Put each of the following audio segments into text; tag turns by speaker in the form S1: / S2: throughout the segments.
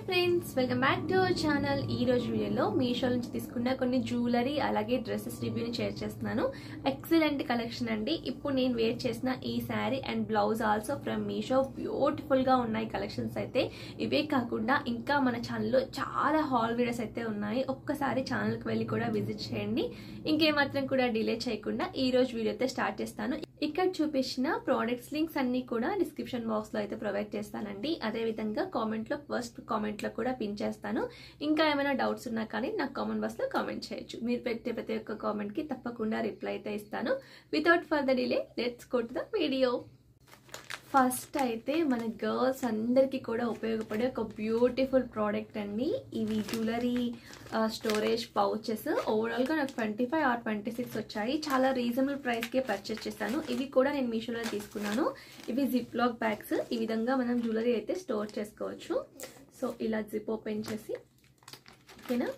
S1: Friends, welcome back to our channel. ఈ రోజు వీడియోలో మీషో నుంచి తీసుకున్న కొన్ని జ్యువెలరీ అలాగే డ్రెస్సెస్ రివ్యూని షేర్ చేస్తున్నాను. ఎక్సలెంట్ కలెక్షన్ అండి. ఇప్పుడు నేను వేర్ చేసిన ఈ sari and blouse also from Meesho. Beautiful గా ఉన్నాయి కలెక్షన్స్ అయితే. ఇవే కాకుండా ఇంకా మన ఛానల్లో చాలా హాల్ వీడియోస్ అయితే ఉన్నాయి. ఒక్కసారి ఛానల్కి వెళ్ళి కూడా విజిట్ చేయండి. ఇంకేమాత్రం కూడా డిలే చేయకుండా ఈ రోజు వీడియో అయితే స్టార్ట్ చేస్తాను. ఇక్కడ చూపించిన ప్రోడక్ట్స్ లింక్స్ అన్ని కూడా డిస్క్రిప్షన్ బాక్స్ లో అయితే ప్రొవైడ్ చేస్తానండి. అదే విధంగా కామెంట్ లో ఫస్ట్ కామెంట్ లో కూడా పిన్ చేస్తాను. ఇంకా ఏమైనా డౌట్స్ ఉన్నా కానీ నాకు కామెంట్ బాక్స్ లో కామెంట్ చేయొచ్చు. మీరు పెట్టే ప్రతి ఒక్క కామెంట్ కి తప్పకుండా రిప్లై అయితే ఇస్తాను. Without further delay let's go to the video. First అయితే మన గర్ల్స్ అందరికీ కూడా ఉపయోగపడే ఒక బ్యూటిఫుల్ ప్రోడక్ట్ అండి. ఇవి జ్యువెలరీ స్టోరేజ్ పౌచెస్. ఓవరాల్గా నాకు 25 or 26 వచ్చాయి. చాలా రీజనబుల్ ప్రైస్కే పర్చేస్ చేశాను. ఇవి కూడా నేను మీషోలో తీసుకున్నాను. ఇవి జిప్ లాక్ బ్యాగ్స్. ఈ విధంగా మనం జ్యువెలరీ అయితే స్టోర్ చేసుకోవచ్చు. సో ఇలా జిప్ ఓపెన్ చేసి ఓకేనా,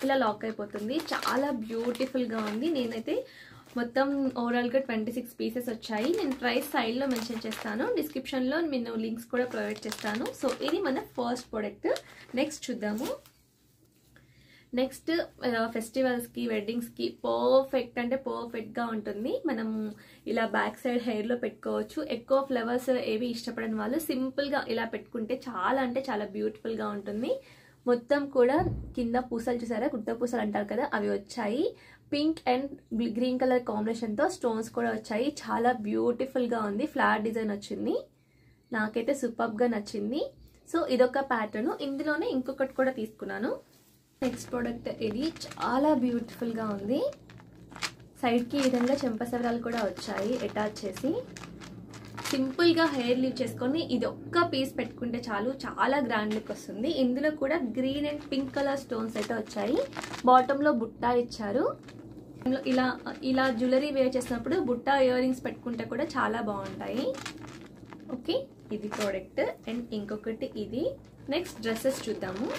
S1: ఇలా లాక్ అయిపోతుంది. చాలా బ్యూటిఫుల్గా ఉంది. నేనైతే మొత్తం ఓవరాల్గా 26 పీసెస్ వచ్చాయి. నేను ప్రైస్ సైడ్లో మెన్షన్ చేస్తాను. డిస్క్రిప్షన్లో నేను లింక్స్ కూడా ప్రొవైడ్ చేస్తాను. సో ఇది మన ఫస్ట్ ప్రోడక్ట్. నెక్స్ట్ చూద్దాము. నెక్స్ట్ ఫెస్టివల్స్కి వెడ్డింగ్స్కి పర్ఫెక్ట్ అంటే పర్ఫెక్ట్గా ఉంటుంది. మనం ఇలా బ్యాక్ సైడ్ హెయిర్లో పెట్టుకోవచ్చు. ఎక్కువ ఫ్లవర్స్ ఏవి ఇష్టపడని వాళ్ళు సింపుల్గా ఇలా పెట్టుకుంటే చాలా అంటే చాలా బ్యూటిఫుల్గా ఉంటుంది. మొత్తం కూడా కింద పూసలు చూసారా, గుట్ట పూసలు అంటారు కదా, అవి వచ్చాయి. పింక్ అండ్ గ్రీన్ కలర్ కాంబినేషన్తో స్టోన్స్ కూడా వచ్చాయి. చాలా బ్యూటిఫుల్గా ఉంది. ఫ్లవర్ డిజైన్ వచ్చింది. నాకైతే సూపర్గా నచ్చింది. సో ఇదొక ప్యాటర్న్. ఇందులోనే ఇంకొకటి కూడా తీసుకున్నాను. నెక్స్ట్ ప్రోడక్ట్ ఇది. చాలా బ్యూటిఫుల్గా ఉంది. సైడ్కి ఈ విధంగా చెంపసవరాలు కూడా వచ్చాయి అటాచ్ చేసి. సింపుల్గా హెయిర్ లీవ్ చేసుకొని ఇది ఒక్క పీస్ పెట్టుకుంటే చాలు, చాలా గ్రాండ్ లుక్ వస్తుంది. ఇందులో కూడా green and pink colour stones అయితే వచ్చాయి. బాటంలో బుట్ట ఇచ్చారు. ఇలా ఇలా జ్యువెలరీ వేర్ చేసినప్పుడు బుట్ట ఇయర్ రింగ్స్ పెట్టుకుంటే కూడా చాలా బాగుంటాయి. ఓకే, ఇది ప్రోడక్ట్. అండ్ ఇంకొకటి ఇది. నెక్స్ట్ డ్రెస్సెస్ చూద్దాము.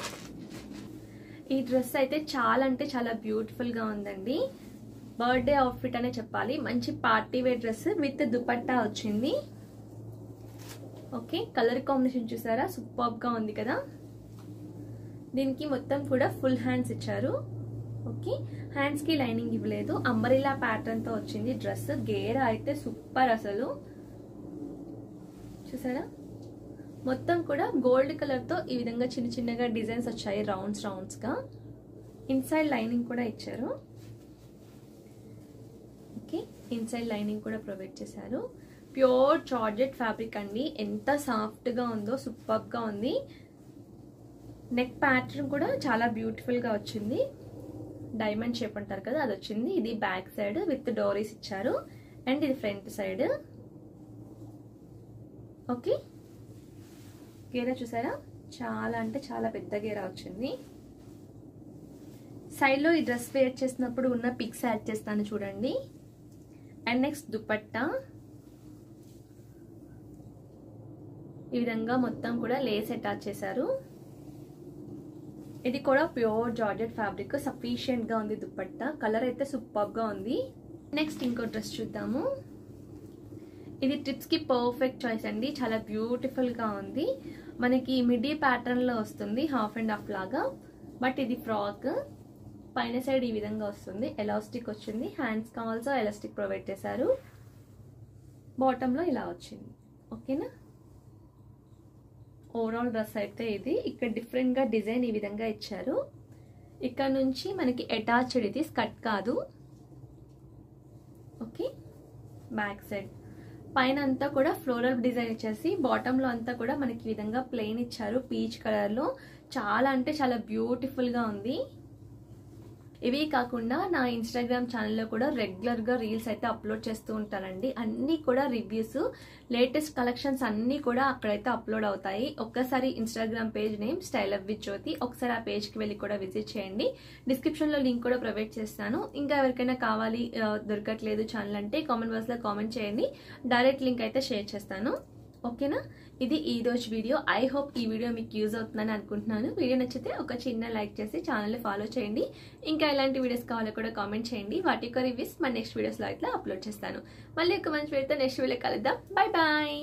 S1: ఈ డ్రెస్ అయితే చాలా అంటే చాలా బ్యూటిఫుల్గా ఉందండి. బర్త్డే అవుట్ఫిట్ అనే చెప్పాలి. మంచి party wear dress with dupatta వచ్చింది. ఓకే, కలర్ కాంబినేషన్ చూసారా, సూపర్గా ఉంది కదా. దీనికి మొత్తం కూడా ఫుల్ హ్యాండ్స్ ఇచ్చారు. ఓకే, హ్యాండ్స్కి లైనింగ్ ఇవ్వలేదు. అంబరిలా ప్యాటర్న్తో వచ్చింది డ్రెస్. గేరా అయితే సూపర్ అసలు. చూసారా, మొత్తం కూడా గోల్డ్ కలర్తో ఈ విధంగా చిన్న చిన్నగా డిజైన్స్ వచ్చాయి రౌండ్స్గా. ఇన్సైడ్ లైనింగ్ కూడా ఇచ్చారు. ఓకే, ఇన్సైడ్ లైనింగ్ కూడా ప్రొవైడ్ చేశారు. ప్యూర్ జార్జెట్ ఫ్యాబ్రిక్ అండి. ఎంత సాఫ్ట్గా ఉందో, సూపర్గా ఉంది. నెక్ ప్యాటర్న్ కూడా చాలా బ్యూటిఫుల్గా వచ్చింది. డైమండ్ షేప్ అంటారు కదా, అది వచ్చింది. ఇది బ్యాక్ సైడ్ విత్ డోరీస్ ఇచ్చారు. అండ్ ఇది ఫ్రంట్ సైడ్. ఓకే, గేరా చూసారా, చాలా అంటే చాలా పెద్ద గేరా వచ్చింది. సైడ్లో ఈ డ్రెస్ వేర్ చేసినప్పుడు ఉన్న పిక్స్ యాడ్ చేస్తాను చూడండి. And next dupatta. ఈ విధంగా మొత్తం కూడా లేస్ అటాచ్ చేశారు. ఇది కూడా ప్యూర్ జార్జెట్ ఫ్యాబ్రిక్. సఫిషియెంట్ గా ఉంది దుపట్టా. కలర్ అయితే సూపర్ గా ఉంది. నెక్స్ట్ ఇంకో డ్రెస్ చూద్దాము. ఇది ట్రిప్స్ కి పర్ఫెక్ట్ చాయిస్ అండి. చాలా బ్యూటిఫుల్ గా ఉంది. మనకి మిడీ ప్యాటర్న్ లో వస్తుంది, హాఫ్ అండ్ హాఫ్ లాగా. బట్ ఇది ఫ్రాక్. పైన సైడ్ ఈ విధంగా వస్తుంది. ఎలాస్టిక్ వచ్చింది. హ్యాండ్స్ కి ఆల్సో ఎలాస్టిక్ ప్రొవైడ్ చేశారు. బాటమ్ లో ఇలా వచ్చింది. ఓకేనా, ఓవరాల్ డ్రెస్ అయితే ఇది. ఇక్కడ డిఫరెంట్ గా డిజైన్ ఈ విధంగా ఇచ్చారు. ఇక్కడ నుంచి మనకి అటాచ్డ్, ఇది స్కర్ట్ కాదు. ఓకే, బ్యాక్ సైడ్ పైన అంతా కూడా ఫ్లోరల్ డిజైన్ ఇచ్చేసి బాటమ్ లో అంతా కూడా మనకి ఈ విధంగా ప్లెయిన్ ఇచ్చారు పీచ్ కలర్ లో. చాలా అంటే చాలా బ్యూటిఫుల్ గా ఉంది. ఇవి కాకుండా నా ఇన్స్టాగ్రామ్ ఛానల్లో కూడా రెగ్యులర్గా రీల్స్ అయితే అప్లోడ్ చేస్తూ ఉంటానండి. అన్నీ కూడా రివ్యూస్, లేటెస్ట్ కలెక్షన్స్ అన్నీ కూడా అక్కడైతే అప్లోడ్ అవుతాయి. ఒక్కసారి Instagram page name style up with Jyoti. ఒకసారి ఆ పేజ్కి వెళ్ళి కూడా విజిట్ చేయండి. డిస్క్రిప్షన్లో లింక్ కూడా ప్రొవైడ్ చేస్తాను. ఇంకా ఎవరికైనా కావాలి, దొరకట్లేదు ఛానల్ అంటే కామెంట్ బాక్స్లో కామెంట్ చేయండి. డైరెక్ట్ లింక్ అయితే షేర్ చేస్తాను. ఓకేనా, ఇది ఈ రోజు వీడియో. ఐ హోప్ ఈ వీడియో మీకు యూజ్ అవుతుందని అనుకుంటున్నాను. వీడియో నచ్చితే ఒక చిన్న లైక్ చేసి ఛానల్ని ఫాలో చేయండి. ఇంకా ఎలాంటి వీడియోస్ కావాలో కూడా కామెంట్ చేయండి. వాటి యొక్క రివ్యూస్ మన నెక్స్ట్ వీడియోస్లో ఇట్లా అప్లోడ్ చేస్తాను. మళ్ళీ ఒక మంచి వీడియోతో నెక్స్ట్ వీడియో కలుద్దాం. Bye bye.